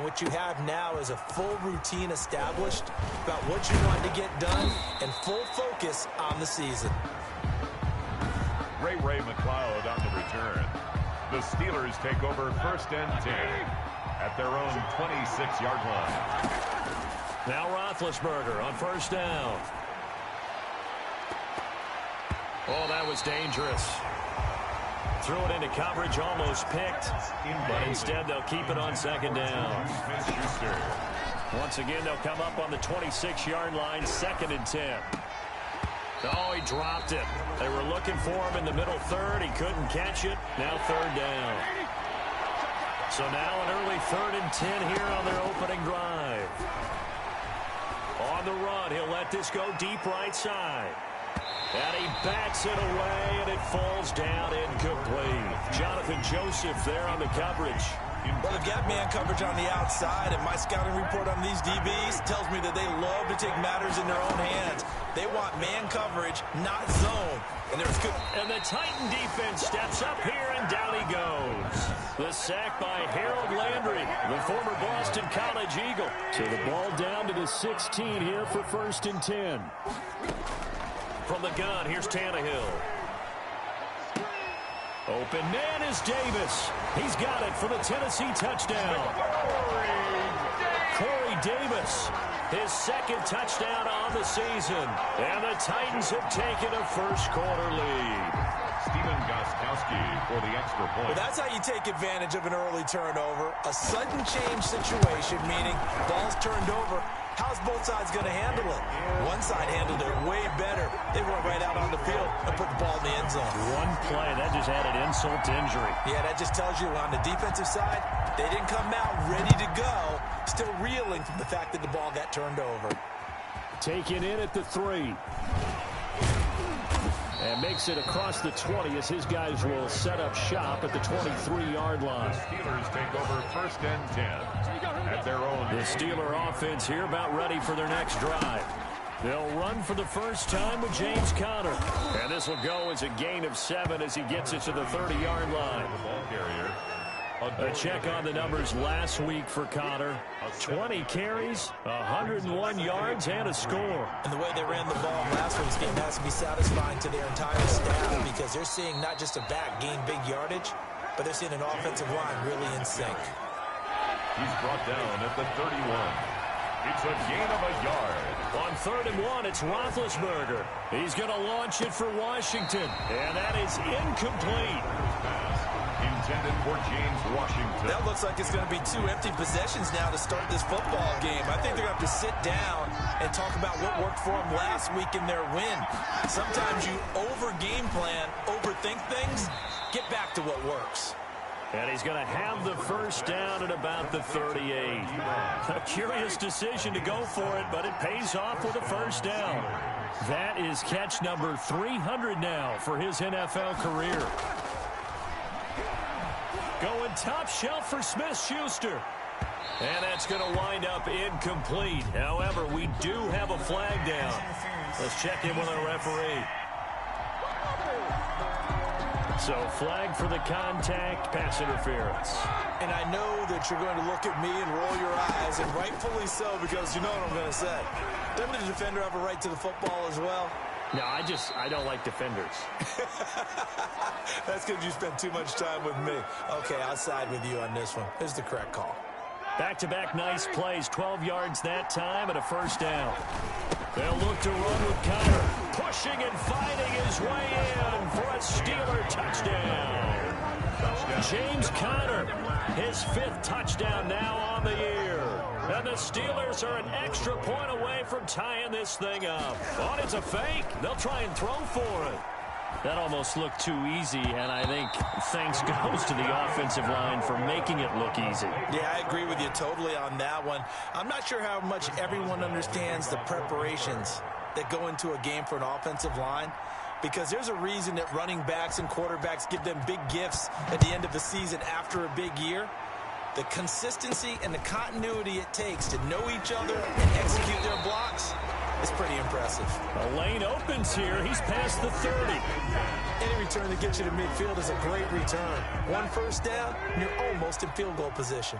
what you have now is a full routine established about what you want to get done and full focus on the season. Ray McLeod on the return. The Steelers take over 1st and 10 at their own 26-yard line. Now Roethlisberger on 1st down. Oh, that was dangerous. Threw it into coverage, almost picked. But instead, they'll keep it on 2nd down. Once again, they'll come up on the 26-yard line, 2nd and 10. Oh, he dropped it. They were looking for him in the middle third. He couldn't catch it. Now 3rd down. So now an early 3rd and 10 here on their opening drive. On the run, he'll let this go deep right side. And he bats it away, and it falls down incomplete. Jonathan Joseph there on the coverage. Well, they've got man coverage on the outside, and my scouting report on these DBs tells me that they love to take matters in their own hands. They want man coverage, not zone. And there's good. And the Titan defense steps up here, and down he goes. The sack by Harold Landry, the former Boston College Eagle. So the ball down to the 16 here for 1st and 10. From the gun, here's Tannehill. Open man is Davis. He's got it for the Tennessee touchdown. Corey Davis, his 2nd touchdown on the season. And the Titans have taken a first-quarter lead. Stephen Gostkowski for the extra point. Well, that's how you take advantage of an early turnover. A sudden change situation, meaning ball's turned over. How's both sides going to handle it? One side handled it way better. They went right out on the field and put the ball in the end zone. One play, that just added insult to injury. Yeah, that just tells you on the defensive side, they didn't come out ready to go, still reeling from the fact that the ball got turned over. Taken in at the 3. And makes it across the 20 as his guys will set up shop at the 23-yard line. The Steelers take over 1st and 10 at their own. The Steeler offense here about ready for their next drive. They'll run for the first time with James Conner. And this will go as a gain of 7 as he gets it to the 30-yard line. The ball carrier. A check on the numbers last week for Conner. 20 carries, 101 yards, and a score. And the way they ran the ball last week's game has to be satisfying to their entire staff because they're seeing not just a back gain big yardage, but they're seeing an offensive line really in sync. He's brought down at the 31. It's a gain of a yard. On 3rd and 1, it's Roethlisberger. He's going to launch it for Washington, and that is incomplete. Intended for James Washington. That looks like it's going to be 2 empty possessions now to start this football game. I think they're going to have to sit down and talk about what worked for them last week in their win. Sometimes you over-game plan, overthink things, get back to what works. And he's going to have the first down at about the 38. A curious decision to go for it, but it pays off with a first down. That is catch number 300 now for his NFL career. Going top shelf for Smith-Schuster. And that's going to wind up incomplete. However, we do have a flag down. Let's check in with our referee. So flag for the contact, pass interference. And I know that you're going to look at me and roll your eyes, and rightfully so, because you know what I'm going to say. Doesn't the defender have a right to the football as well? No, I don't like defenders. That's because you spend too much time with me. Okay, I'll side with you on this one. Here's the correct call. Back-to-back nice plays, 12 yards that time and a first down. They'll look to run with Conner, pushing and fighting his way in for a Steeler touchdown. James Conner, his 5th touchdown now on the year. And the Steelers are an extra point away from tying this thing up. Oh, it's a fake. They'll try and throw for it. That almost looked too easy, and I think thanks goes to the offensive line for making it look easy. Yeah, I agree with you totally on that one. I'm not sure how much everyone understands the preparations that go into a game for an offensive line, because there's a reason that running backs and quarterbacks give them big gifts at the end of the season after a big year. The consistency and the continuity it takes to know each other and execute their blocks is pretty impressive. A lane opens here. He's past the 30. Any return that gets you to midfield is a great return. One first down, and you're almost in field goal position.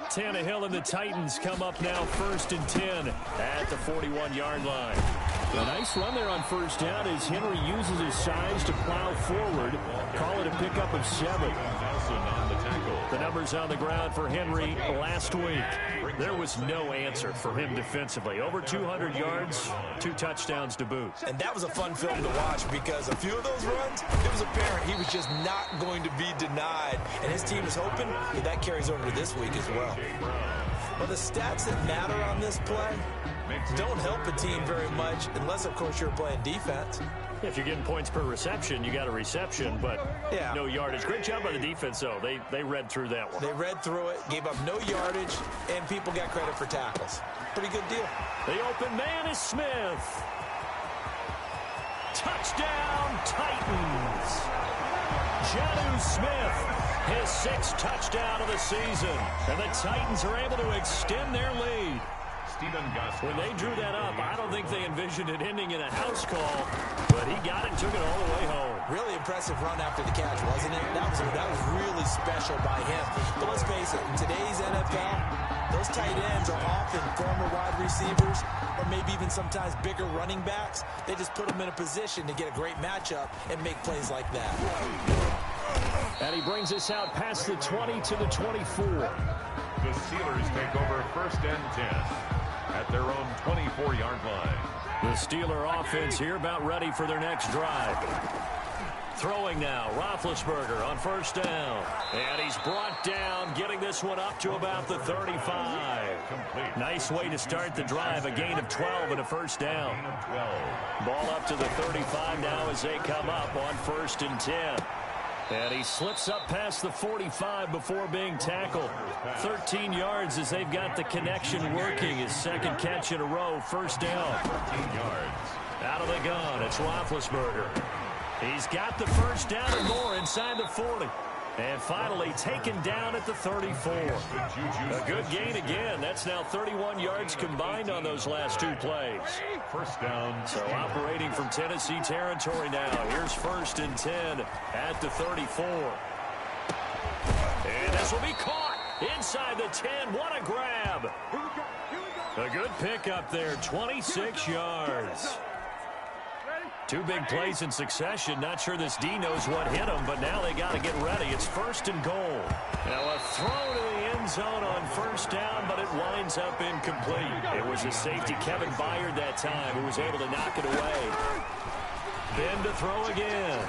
Tannehill and the Titans come up now 1st and 10 at the 41-yard line. A nice run there on first down as Henry uses his size to plow forward. Call it a pickup of 7. The numbers on the ground for Henry last week. There was no answer for him defensively. Over 200 yards, 2 touchdowns to boot. And that was a fun film to watch because a few of those runs, it was apparent he was just not going to be denied. And his team is hoping that carries over to this week as well. Well, the stats that matter on this play don't help a team very much unless, of course, you're playing defense. If you're getting points per reception, you got a reception, but no yardage. Great job by the defense, though. They read through that one. They read through it, gave up no yardage, and people got credit for tackles. Pretty good deal. The open man is Smith. Touchdown, Titans. Jonnu Smith, his 6th touchdown of the season. And the Titans are able to extend their lead. When they drew that up, I don't think they envisioned it ending in a house call, but he got it and took it all the way home. Really impressive run after the catch, wasn't it? That was really special by him. But let's face it, in today's NFL, those tight ends are often former wide receivers or maybe even sometimes bigger running backs. They just put them in a position to get a great matchup and make plays like that. And he brings us out past the 20 to the 24. The Steelers take over 1st and 10 at their own 24-yard line. The Steeler offense here about ready for their next drive. Throwing now, Roethlisberger on first down. And he's brought down, getting this one up to about the 35. Complete. Nice way to start the drive, a gain of 12 and a first down. Ball up to the 35 now as they come up on 1st and 10. And he slips up past the 45 before being tackled. 13 yards as they've got the connection working. His 2nd catch in a row, first down. 13 yards. Out of the gun, it's Roethlisberger. He's got the first down and more inside the 40. And finally taken down at the 34. A good gain again. That's now 31 yards combined on those last 2 plays. First down. So operating from Tennessee territory now. Here's 1st and 10 at the 34. And this will be caught inside the 10. What a grab. A good pickup there, 26 yards. 2 big plays in succession. Not sure this D knows what hit him, but now they got to get ready. It's 1st and goal. Now a throw to the end zone on first down, but it winds up incomplete. It was a safety, Kevin Byard, that time, who was able to knock it away. Ben to throw again.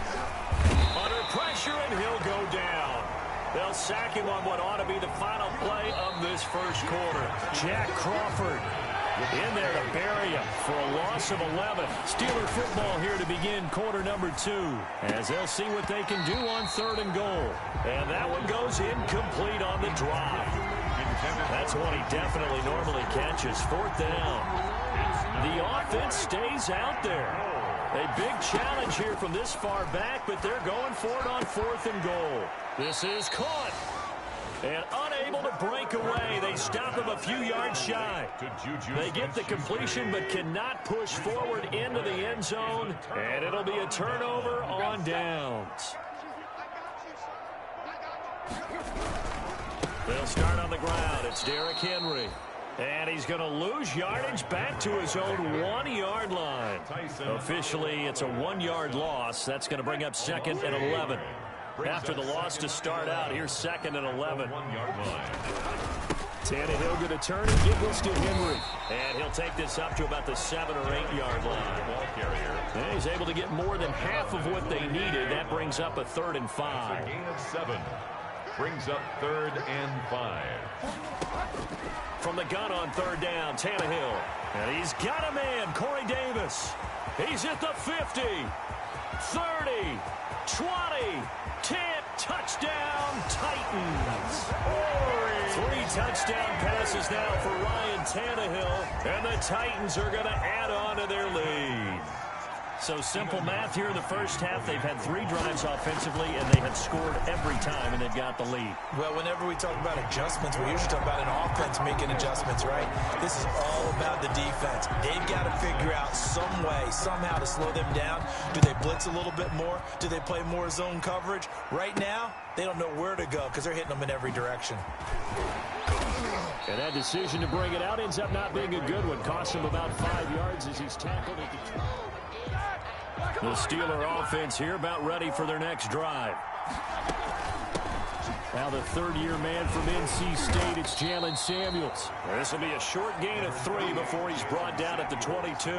Under pressure, and he'll go down. They'll sack him on what ought to be the final play of this first quarter. Jack Crawford in there to bury him for a loss of 11. Steeler football here to begin quarter number 2 as they'll see what they can do on 3rd and goal. And that one goes incomplete on the drive. That's one he definitely normally catches. 4th down. The offense stays out there. A big challenge here from this far back, but they're going for it on 4th and goal. This is caught. And unable to break away. They stop him a few yards shy. They get the completion but cannot push forward into the end zone. And it'll be a turnover on downs. They'll start on the ground. It's Derrick Henry. And he's going to lose yardage back to his own 1-yard line. Officially, it's a 1-yard loss. That's going to bring up 2nd and 11. After the loss to start out, here's 2nd and 11. Tannehill going to turn and give this to Henry. And he'll take this up to about the 7 or 8-yard line. And he's able to get more than half of what they needed. That brings up a 3rd and 5. A gain of 7. Brings up 3rd and 5. From the gun on 3rd down, Tannehill. And he's got a man, Corey Davis. He's at the 50, 30, 20, 10, touchdown, Titans. 3 touchdown passes now for Ryan Tannehill, and the Titans are going to add on to their lead. So simple math here in the first half. They've had 3 drives offensively, and they have scored every time, and they've got the lead. Well, whenever we talk about adjustments, we usually talk about an offense making adjustments, right? This is all about the defense. They've got to figure out some way, somehow to slow them down. Do they blitz a little bit more? Do they play more zone coverage? Right now, they don't know where to go because they're hitting them in every direction. And that decision to bring it out ends up not being a good one. Costs him about 5 yards as he's tackled at the 12. The Steeler offense here about ready for their next drive. Now the third-year man from NC State, it's Jalen Samuels. This will be a short gain of 3 before he's brought down at the 22.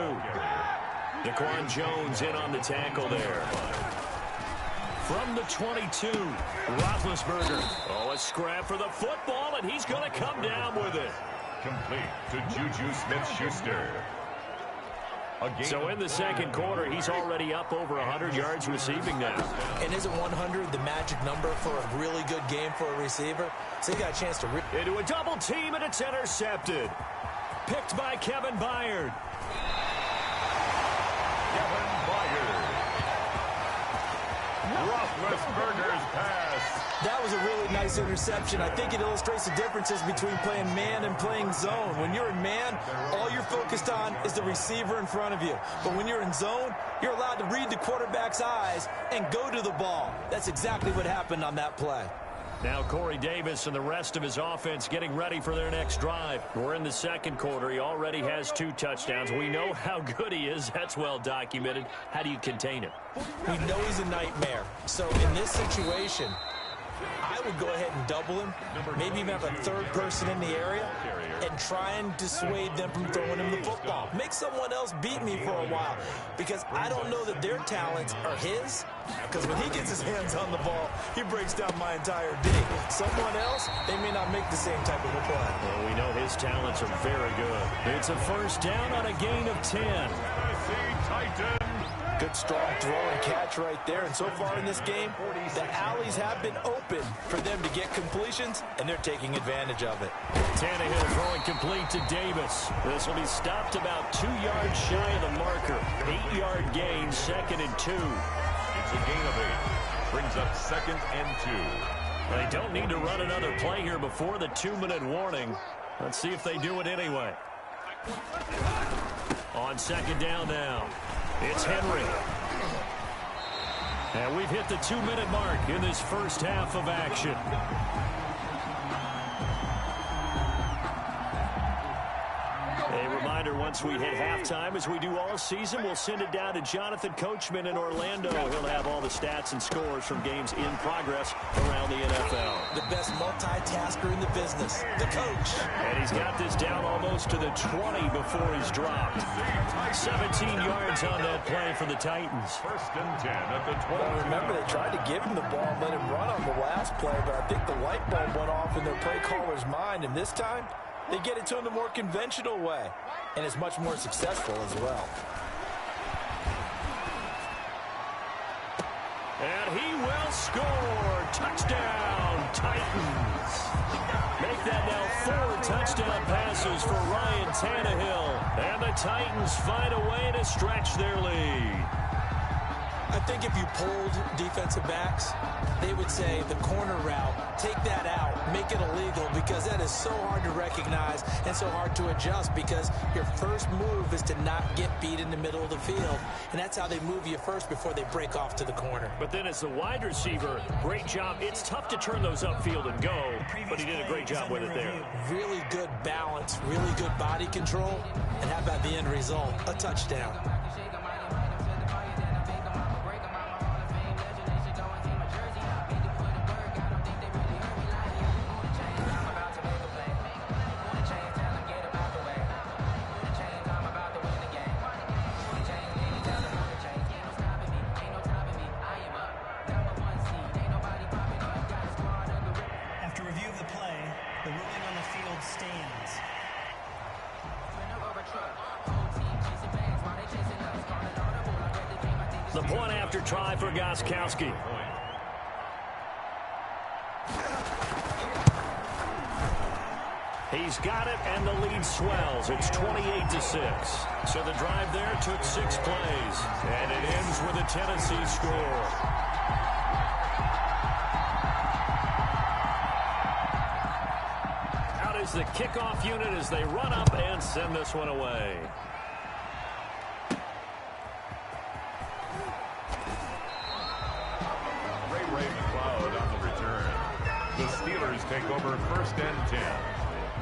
Daquan Jones in on the tackle there. From the 22, Roethlisberger. Oh, a scrap for the football, and he's going to come down with it. Complete to Juju Smith-Schuster. So in the second quarter, he's already up over 100 yards receiving now. And isn't 100 the magic number for a really good game for a receiver? So he got a chance to rip into a double team, and it's intercepted. Picked by Kevin Byard. Kevin Byard. Roethlisberger's pass. That was a really nice interception. I think it illustrates the differences between playing man and playing zone. When you're in man, all you're focused on is the receiver in front of you. But when you're in zone, you're allowed to read the quarterback's eyes and go to the ball. That's exactly what happened on that play. Now Corey Davis and the rest of his offense getting ready for their next drive. We're in the second quarter. He already has 2 touchdowns. We know how good he is. That's well documented. How do you contain him? We know he's a nightmare. So in this situation, I would go ahead and double him, maybe even have a third person in the area, and try and dissuade them from throwing him the football. Make someone else beat me for a while, because I don't know that their talents are his, because when he gets his hands on the ball, he breaks down my entire D. Someone else, they may not make the same type of a play. Well, we know his talents are very good. It's a first down on a gain of 10. Good strong throw and catch right there. And so far in this game, the alleys have been open for them to get completions, and they're taking advantage of it. Tannehill throwing complete to Davis. This will be stopped about 2 yards shy of the marker. 8-yard gain, 2nd and 2. It's a gain of 8. Brings up 2nd and 2. They don't need to run another play here before the 2-minute warning. Let's see if they do it anyway. On 2nd down now. It's Henry. And we've hit the 2-minute mark in this first half of action. A reminder, once we hit halftime, as we do all season, we'll send it down to Jonathan Coachman in Orlando. He'll have all the stats and scores from games in progress around the NFL. The best multitasker in the business, the coach. And he's got this down almost to the 20 before he's dropped. 17 yards on that play for the Titans. 1st and 10 at the 12. Well, remember, they tried to give him the ball and let him run on the last play, but I think the light bulb went off in their play caller's mind, and this time, they get it to him the more conventional way, and it's much more successful as well. And he will score. Touchdown, Titans. Make that now 4 touchdown passes for Ryan Tannehill. And the Titans find a way to stretch their lead. I think if you polled defensive backs, they would say the corner route, take that out, make it illegal, because that is so hard to recognize and so hard to adjust, because your first move is to not get beat in the middle of the field, and that's how they move you first before they break off to the corner. But then as the wide receiver, great job. It's tough to turn those upfield and go, but he did a great job with it there. Really good balance, really good body control, and how about the end result? A touchdown. The point after try for Gostkowski. He's got it, and the lead swells. It's 28-6. So the drive there took 6 plays, and it ends with a Tennessee score. Out is the kickoff unit as they run up and send this one away. Ray McLeod on the return. The Steelers take over 1st and 10.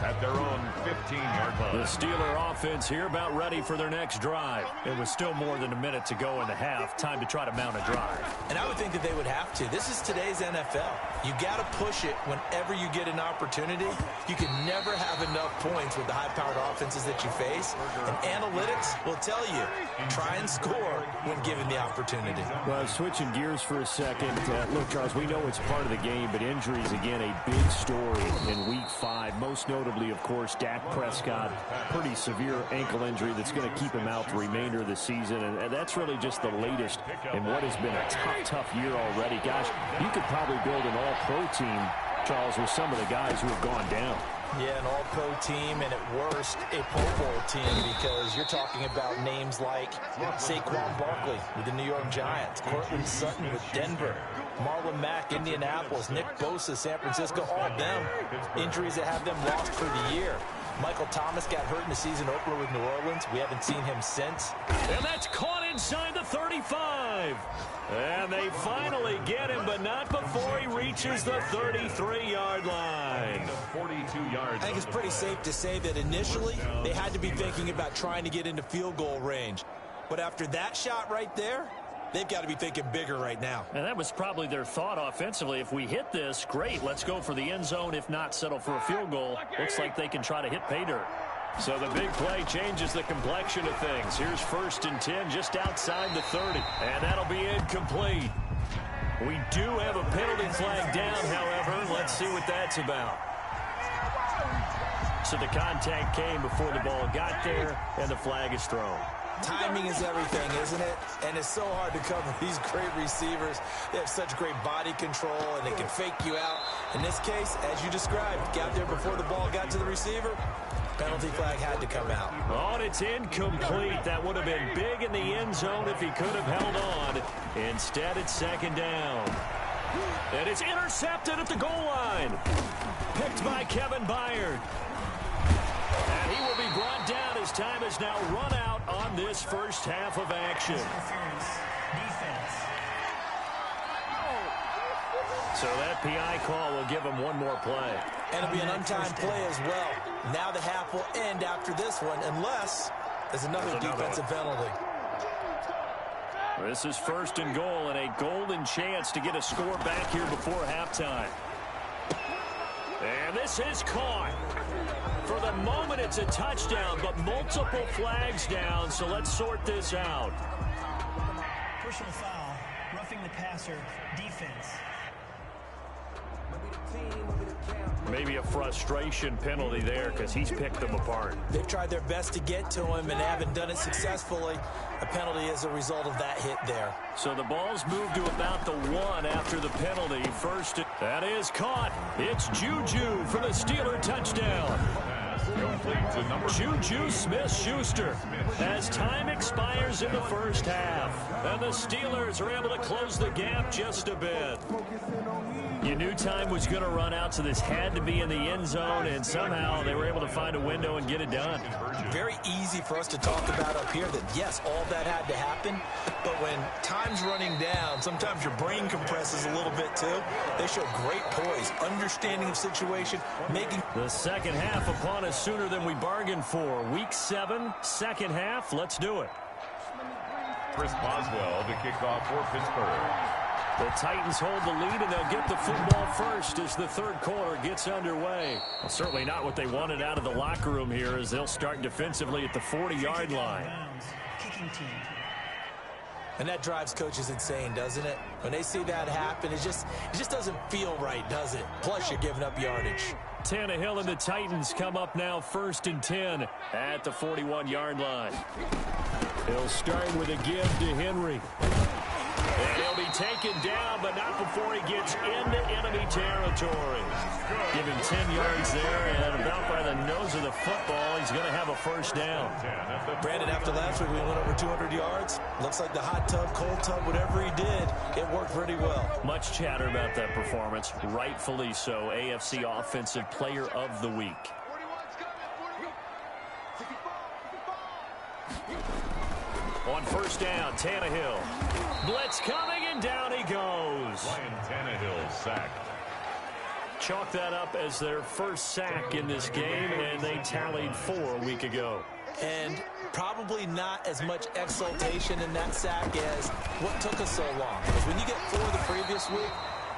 at their own 15-yard line. The Steeler offense here about ready for their next drive. It was still more than a minute to go in the half. Time to try to mount a drive. And I would think that they would have to. This is today's NFL. You got to push it whenever you get an opportunity. You can never have enough points with the high-powered offenses that you face. And analytics will tell you, try and score when given the opportunity. Well, switching gears for a second. Look, Charles, we know it's part of the game, but injuries, again, a big story in Week 5. Most notably, of course, Dak Prescott. Pretty severe ankle injury that's going to keep him out the remainder of the season. And that's really just the latest in what has been a tough year already. Gosh, you could probably build an all-pro team, Charles, with some of the guys who have gone down. Yeah, an all-pro team, and at worst, a Pro Bowl team, because you're talking about names like Saquon Barkley with the New York Giants, Cortland Sutton with Denver, Marlon Mack, Indianapolis, Nick Bosa, San Francisco, all of them injuries that have them lost for the year. Michael Thomas got hurt in the season opener with New Orleans. We haven't seen him since. And that's caught inside the 35. And they finally get him, but not before he reaches the 33-yard line. 42 yards. I think it's pretty safe to say that initially they had to be thinking about trying to get into field goal range. But after that shot right there, they've got to be thinking bigger right now. And that was probably their thought offensively. If we hit this, great. Let's go for the end zone. If not, settle for a field goal. Looks like they can try to hit pay dirt. So the big play changes the complexion of things. Here's 1st and 10 just outside the 30. And that'll be incomplete. We do have a penalty flag down, however. Let's see what that's about. So the contact came before the ball got there, and the flag is thrown. Timing is everything, isn't it? And it's so hard to cover these great receivers. They have such great body control, and they can fake you out. In this case, as you described, got there before the ball got to the receiver. Penalty flag had to come out. Oh, and it's incomplete. That would have been big in the end zone if he could have held on. Instead, it's 2nd down. And it's intercepted at the goal line. Picked by Kevin Byard. And he will be brought down as time has now run out on this first half of action. So that PI call will give him one more play. And it'll be an untimed play as well. Now the half will end after this one, unless there's another defensive penalty. This is 1st and goal, and a golden chance to get a score back here before halftime. And this is caught. For the moment, it's a touchdown, but multiple flags down, so let's sort this out. Personal foul, roughing the passer, defense. Maybe a frustration penalty there because he's picked them apart. They've tried their best to get to him and haven't done it successfully. A penalty as a result of that hit there. So the ball's moved to about the 1 after the penalty. First, that is caught. It's Juju for the Steeler touchdown. Juju Smith-Schuster as time expires in the first half. And the Steelers are able to close the gap just a bit. You knew time was going to run out, so this had to be in the end zone, and somehow they were able to find a window and get it done. Very easy for us to talk about up here that, yes, all that had to happen, but when time's running down, sometimes your brain compresses a little bit too. They show great poise, understanding of situation, making... The second half upon us sooner than we bargained for. Week 7, second half, let's do it. Chris Boswell to kick off for Pittsburgh. The Titans hold the lead, and they'll get the football first as the third quarter gets underway. Well, certainly not what they wanted out of the locker room here as they'll start defensively at the 40-yard line. Kicking team. And that drives coaches insane, doesn't it? When they see that happen, it just doesn't feel right, does it? Plus, you're giving up yardage. Tannehill and the Titans come up now 1st and 10 at the 41-yard line. He'll start with a give to Henry. And he'll be taken down, but not before he gets into enemy territory. Give him 10 yards there, and about by the nose of the football, he's going to have a first down. Brandon, after last week, we went over 200 yards. Looks like the hot tub, cold tub, whatever he did, it worked pretty well. Much chatter about that performance. Rightfully so. AFC Offensive Player of the Week. On first down, Tannehill. Blitz coming, and down he goes. Ryan Tannehill sacked. chalk that up as their first sack in this game, and they tallied 4 a week ago. And probably not as much exultation in that sack as what took us so long. Because when you get 4 the previous week,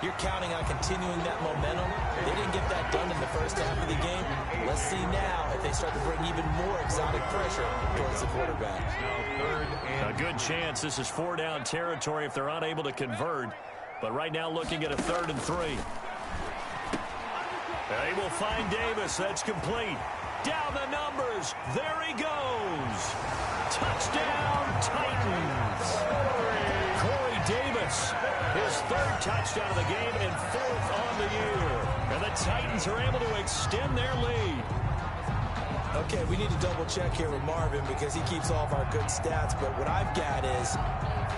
you're counting on continuing that momentum. They didn't get that done in the first half of the game. Let's see now if they start to bring even more exotic pressure towards the quarterback. A good chance this is 4-down territory if they're unable to convert. But right now looking at a 3rd and 3. They will find Davis. That's complete. Down the numbers. There he goes. Touchdown, Titans. Corey Davis, his 3rd touchdown of the game and 4th on the year. And the Titans are able to extend their lead. Okay, we need to double check here with Marvin because he keeps all of our good stats. But what I've got is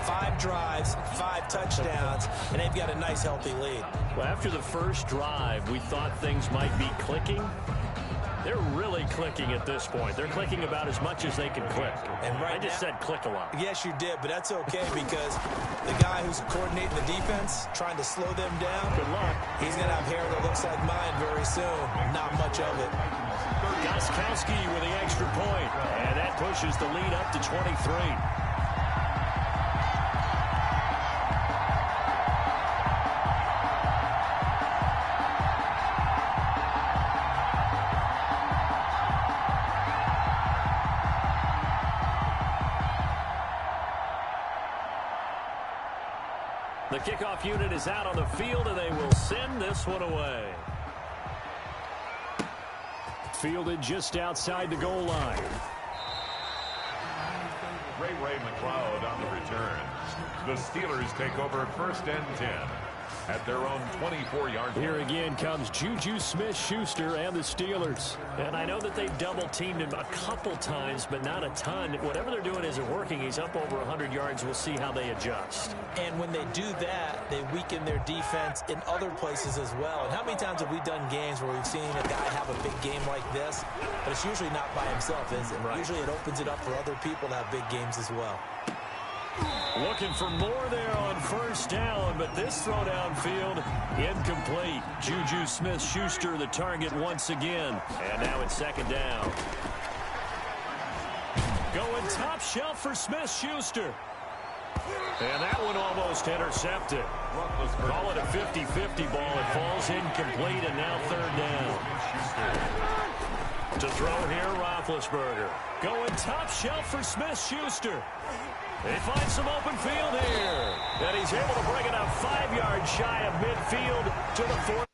5 drives, 5 touchdowns, and they've got a nice, healthy lead. Well, after the first drive, we thought things might be clicking. They're really clicking at this point. They're clicking about as much as they can click. And I just said click a lot. Yes, you did, but that's okay because the guy who's coordinating the defense, trying to slow them down, good luck. He's going to have hair that looks like mine very soon. Not much of it. Gostkowski with the extra point, and that pushes the lead up to 23. The kickoff unit is out on the field, and they will send this one away. Fielded just outside the goal line. Ray McLeod on the return. The Steelers take over 1st and 10 at their own 24-yard line. Here again comes Juju Smith-Schuster and the Steelers. And I know that they've double-teamed him a couple times, but not a ton. Whatever they're doing isn't working. He's up over 100 yards. We'll see how they adjust. And when they do that, they weaken their defense in other places as well. And how many times have we done games where we've seen a guy have a big game like this? But it's usually not by himself, is it? Right. Usually it opens it up for other people to have big games as well. Looking for more there on 1st down, but this throw downfield incomplete. Juju Smith-Schuster the target once again. And now it's 2nd down. Going top shelf for Smith-Schuster. And that one almost intercepted. Call it a 50-50 ball. It falls incomplete, and now 3rd down. To throw here, Roethlisberger. Going top shelf for Smith-Schuster. They find some open field here. And he's able to bring it up 5 yards shy of midfield to the 4th.